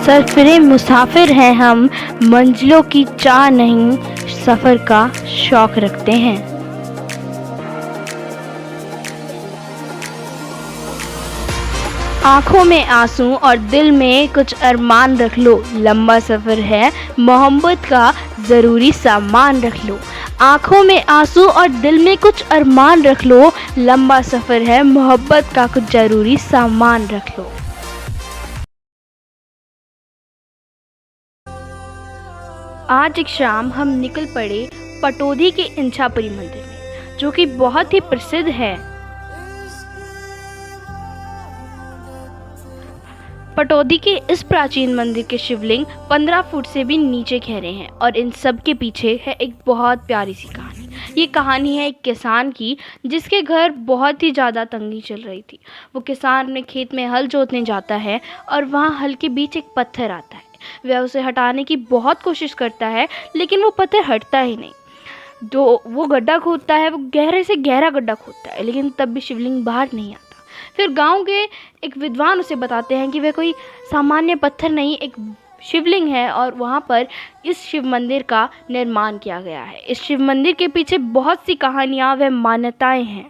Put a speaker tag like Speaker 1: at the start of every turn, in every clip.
Speaker 1: सरफिरे मुसाफिर हैं हम, मंजिलों की चाह नहीं, सफ़र का शौक रखते हैं। आँखों में आँसू और दिल में कुछ अरमान रख लो, लंबा सफ़र है मोहब्बत का ज़रूरी सामान रख लो। आँखों में आँसू और दिल में कुछ अरमान रख लो, लंबा सफ़र है मोहब्बत का कुछ ज़रूरी सामान रख लो। आज एक शाम हम निकल पड़े पटौदी के इंछापुरी मंदिर में, जो कि बहुत ही प्रसिद्ध है। पटौदी के इस प्राचीन मंदिर के शिवलिंग 15 फुट से भी नीचे गहरे हैं और इन सब के पीछे है एक बहुत प्यारी सी कहानी। ये कहानी है एक किसान की, जिसके घर बहुत ही ज़्यादा तंगी चल रही थी। वो किसान अपने खेत में हल जोतने जाता है और वहाँ हल के बीच एक पत्थर आता है। वह उसे हटाने की बहुत कोशिश करता है, लेकिन वो पत्थर हटता ही नहीं। जो वो गड्ढा खोदता है, वो गहरे से गहरा गड्ढा खोदता है, लेकिन तब भी शिवलिंग बाहर नहीं आता। फिर गांव के एक विद्वान उसे बताते हैं कि वह कोई सामान्य पत्थर नहीं, एक शिवलिंग है और वहाँ पर इस शिव मंदिर का निर्माण किया गया है। इस शिव मंदिर के पीछे बहुत सी कहानियाँ व मान्यताएं हैं।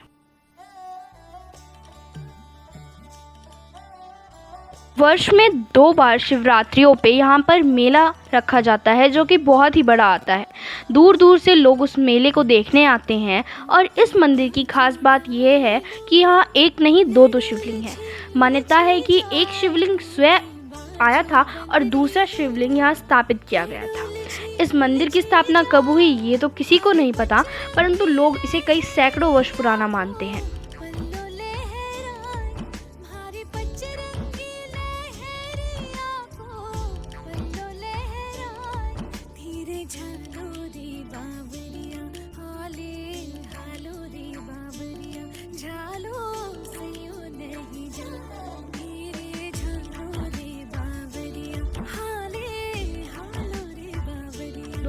Speaker 1: वर्ष में 2 बार शिवरात्रियों पे यहाँ पर मेला रखा जाता है, जो कि बहुत ही बड़ा आता है। दूर दूर से लोग उस मेले को देखने आते हैं और इस मंदिर की खास बात यह है कि यहाँ एक नहीं दो शिवलिंग हैं। मान्यता है कि एक शिवलिंग स्वयं आया था और दूसरा शिवलिंग यहाँ स्थापित किया गया था। इस मंदिर की स्थापना कब हुई ये तो किसी को नहीं पता, परंतु लोग इसे कई सैकड़ों वर्ष पुराना मानते हैं।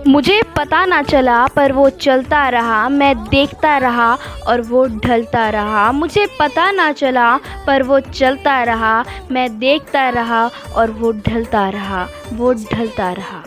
Speaker 1: मुझे पता ना चला पर वो चलता रहा, मैं देखता रहा और वो ढलता रहा। मुझे पता ना चला पर वो चलता रहा, मैं देखता रहा और वो ढलता रहा, वो ढलता रहा।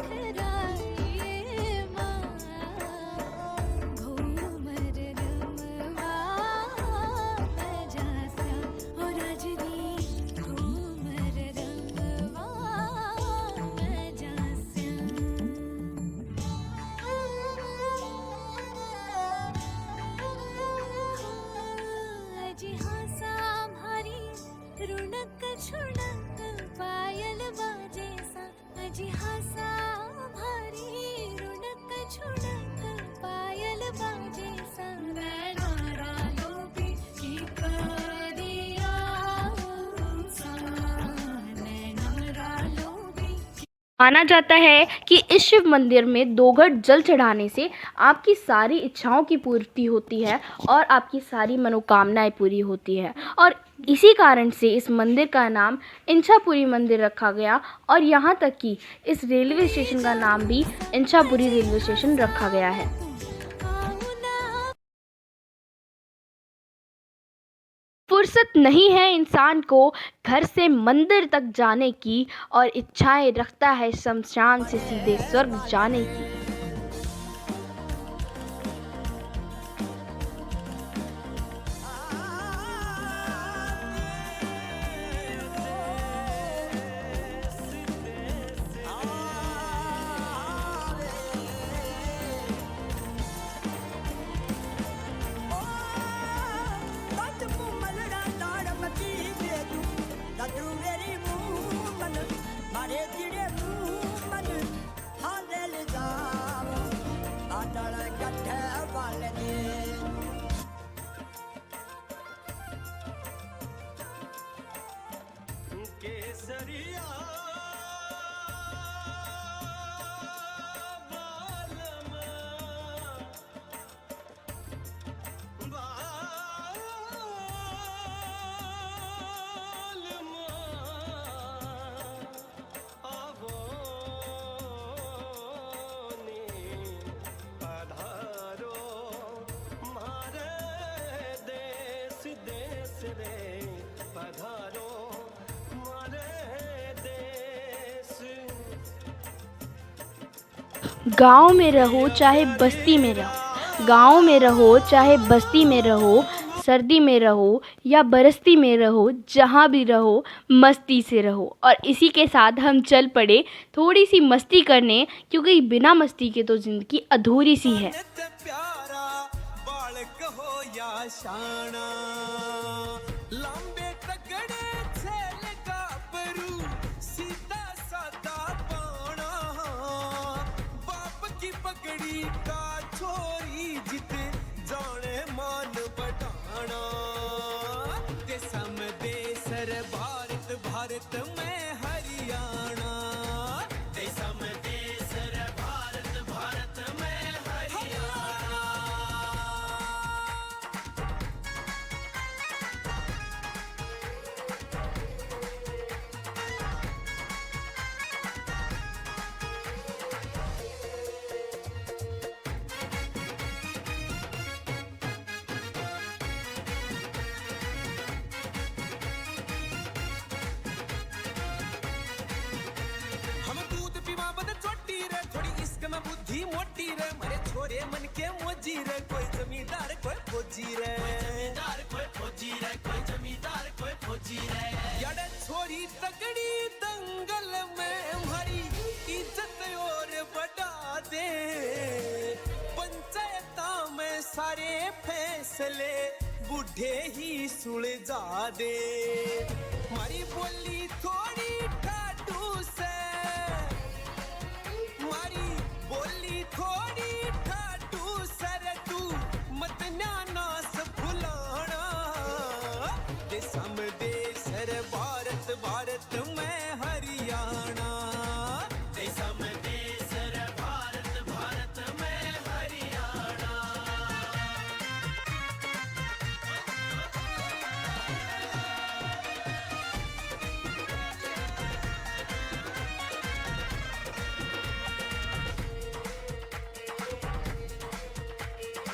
Speaker 1: माना जाता है कि इस शिव मंदिर में 2 घट जल चढ़ाने से आपकी सारी इच्छाओं की पूर्ति होती है और आपकी सारी मनोकामनाएं पूरी होती है। और इसी कारण से इस मंदिर का नाम इंछापुरी मंदिर रखा गया और यहाँ तक कि इस रेलवे स्टेशन का नाम भी इंछापुरी रेलवे स्टेशन रखा गया है। फुर्सत नहीं है इंसान को घर से मंदिर तक जाने की और इच्छाएं रखता है शमशान से सीधे स्वर्ग जाने की। गांव में रहो चाहे बस्ती में रहो, गांव में रहो चाहे बस्ती में रहो, सर्दी में रहो या बरसती में रहो, जहाँ भी रहो मस्ती से रहो। और इसी के साथ हम चल पड़े थोड़ी सी मस्ती करने, क्योंकि बिना मस्ती के तो ज़िंदगी अधूरी सी है।
Speaker 2: प्यारा बालक हो या शाना, लंबे तगड़े छेल गाभरू, सीधा साधा पाना, बाप की पगड़ी का छोरी जिते जाने मान बढ़ाना। देशा में देसर भारत, भारत में हरियाणा, देशा में देसर भारत, भारत में हरियाणा। हम दूध पीवा बद चोटी रे, थोड़ी इश्क में बुद्धि मोटी रे, मरे छोरे मन के मोजी रे, कोई जमींदार कोई फौजी रे, जमींदार कोई फौजी रे, कोई जमींदार कोई फौजी रे। यार छोरी तगड़ी दंगल में हमारी इज्जत और बढ़ा दे, पंचायता में सारे फैसले बूढ़े ही सुलझा दे। मारी बोली थोड़ी ठाटू से, मारी बोली थोड़ी ठाटू सर, तू मत नास भुलाना। देशा में देसर भारत, भारत में हरियाणा, देशा में देसर भारत, भारत में हरियाणा।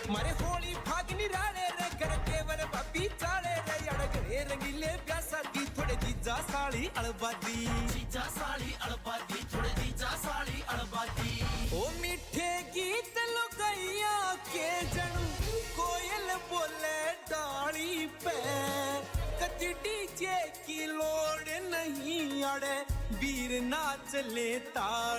Speaker 2: मारे होली फागनी राड़े रे, घर केवर बापी चाड़े रे, अड़गड़े रंगीले प्यासा की थोड़े जीजा साली अड़बादी, जीजा साली अड़बादी, थोड़े जीजा साली अड़बादी। ओ मीठे गीत लुगाइया के जनू, कोयल बोले डाली पे, कति डीजे की लोड़ नहीं, अड़े वीर नाच ले ताड़।